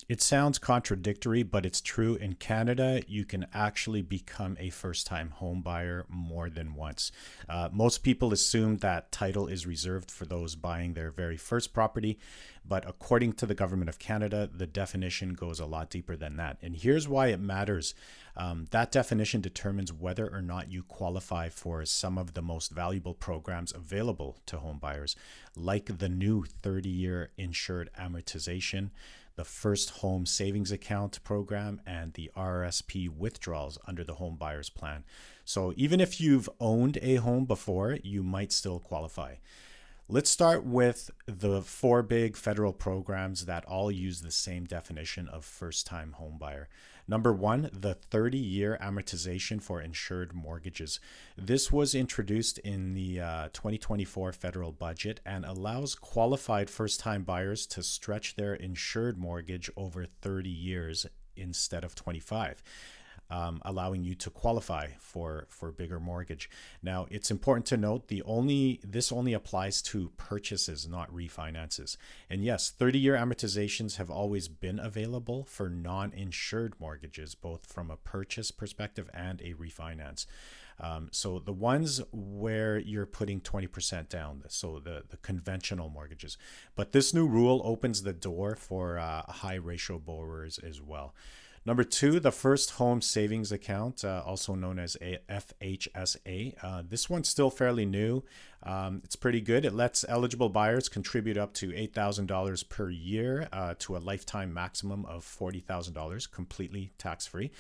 It sounds contradictory, but it's true. In Canada, you can actually become a first time home buyer more than once. Most people assume that title is reserved for those buying their very first property, but according to the Government of Canada, the definition goes a lot deeper than that. And here's why it matters. That definition determines whether or not you qualify for some of the most valuable programs available to home buyers, like the new 30-year insured amortization, the First Home Savings Account program, and the RRSP withdrawals under the Home Buyers Plan. So even if you've owned a home before, you might still qualify. Let's start with the four big federal programs that all use the same definition of first-time homebuyer. Number one, the 30-year amortization for insured mortgages. This was introduced in the 2024 federal budget and allows qualified first-time buyers to stretch their insured mortgage over 30 years instead of 25. Allowing you to qualify for bigger mortgage. Now, it's important to note this only applies to purchases, not refinances. And yes, 30-year amortizations have always been available for non-insured mortgages, both from a purchase perspective and a refinance. So the ones where you're putting 20% down, so the conventional mortgages. But this new rule opens the door for high ratio borrowers as well. Number two, the First Home Savings Account, also known as a FHSA. This one's still fairly new. It's pretty good. It lets eligible buyers contribute up to $8,000 per year to a lifetime maximum of $40,000, completely tax-free.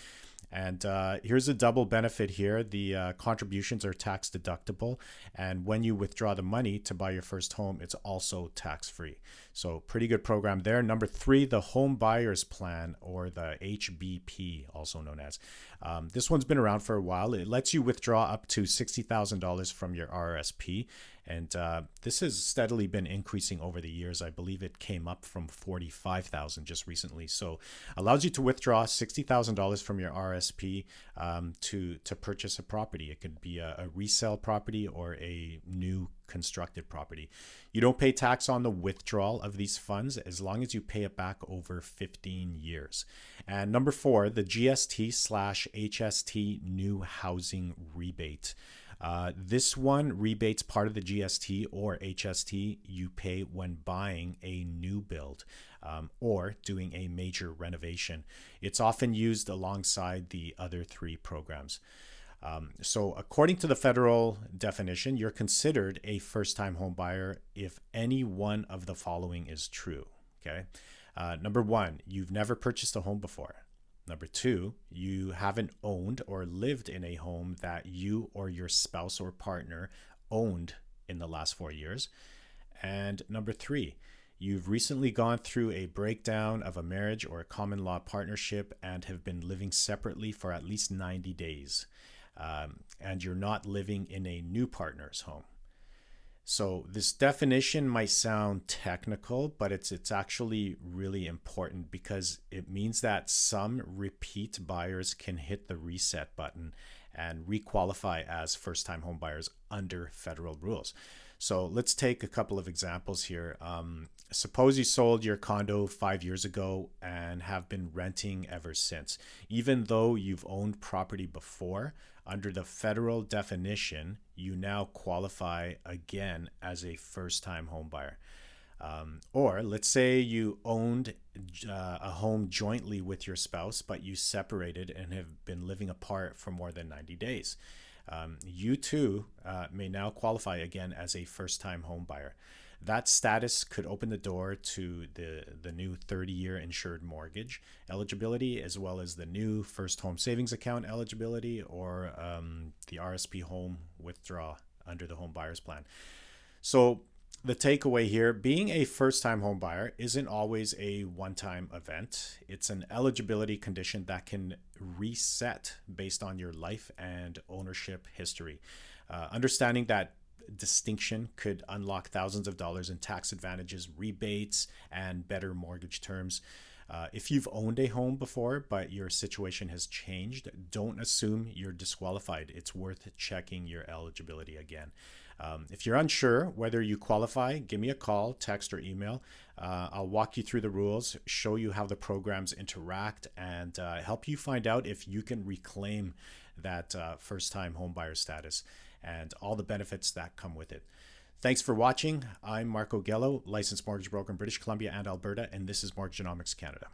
And here's a double benefit here. The contributions are tax deductible. And when you withdraw the money to buy your first home, it's also tax-free. So pretty good program there. Number three, the Home Buyers Plan, or the HBP, also known as. This one's been around for a while. It lets you withdraw up to $60,000 from your RRSP. And this has steadily been increasing over the years. I believe it came up from 45,000 just recently. So allows you to withdraw $60,000 from your RSP to purchase a property. It could be a resale property or a new constructed property. You don't pay tax on the withdrawal of these funds as long as you pay it back over 15 years. And number four, the GST/HST new housing rebate. This one rebates part of the GST or HST you pay when buying a new build or doing a major renovation. It's often used alongside the other three programs. So according to the federal definition, you're considered a first-time home buyer if any one of the following is true. Okay. Number one, you've never purchased a home before. Number two, you haven't owned or lived in a home that you or your spouse or partner owned in the last 4 years. And number three, you've recently gone through a breakdown of a marriage or a common law partnership and have been living separately for at least 90 days. And you're not living in a new partner's home. So this definition might sound technical, but it's actually really important because it means that some repeat buyers can hit the reset button and requalify as first-time home buyers under federal rules. So let's take a couple of examples here. Suppose you sold your condo 5 years ago and have been renting ever since. Even though you've owned property before, under the federal definition, you now qualify again as a first-time home buyer. Or let's say you owned a home jointly with your spouse, but you separated and have been living apart for more than 90 days. You too may now qualify again as a first-time home buyer. That status could open the door to the new 30-year insured mortgage eligibility, as well as the new First Home Savings Account eligibility, or the RSP home withdrawal under the Home Buyers Plan. So the takeaway here, being a first-time home buyer isn't always a one-time event. It's an eligibility condition that can reset based on your life and ownership history. Understanding that distinction could unlock thousands of dollars in tax advantages, rebates, and better mortgage terms. If you've owned a home before, but your situation has changed, don't assume you're disqualified. It's worth checking your eligibility again. If you're unsure whether you qualify, give me a call, text, or email. I'll walk you through the rules, show you how the programs interact, and help you find out if you can reclaim that first-time homebuyer status and all the benefits that come with it. Thanks for watching. I'm Marko Gelo, licensed mortgage broker in British Columbia and Alberta, and this is Mortgagenomics Canada.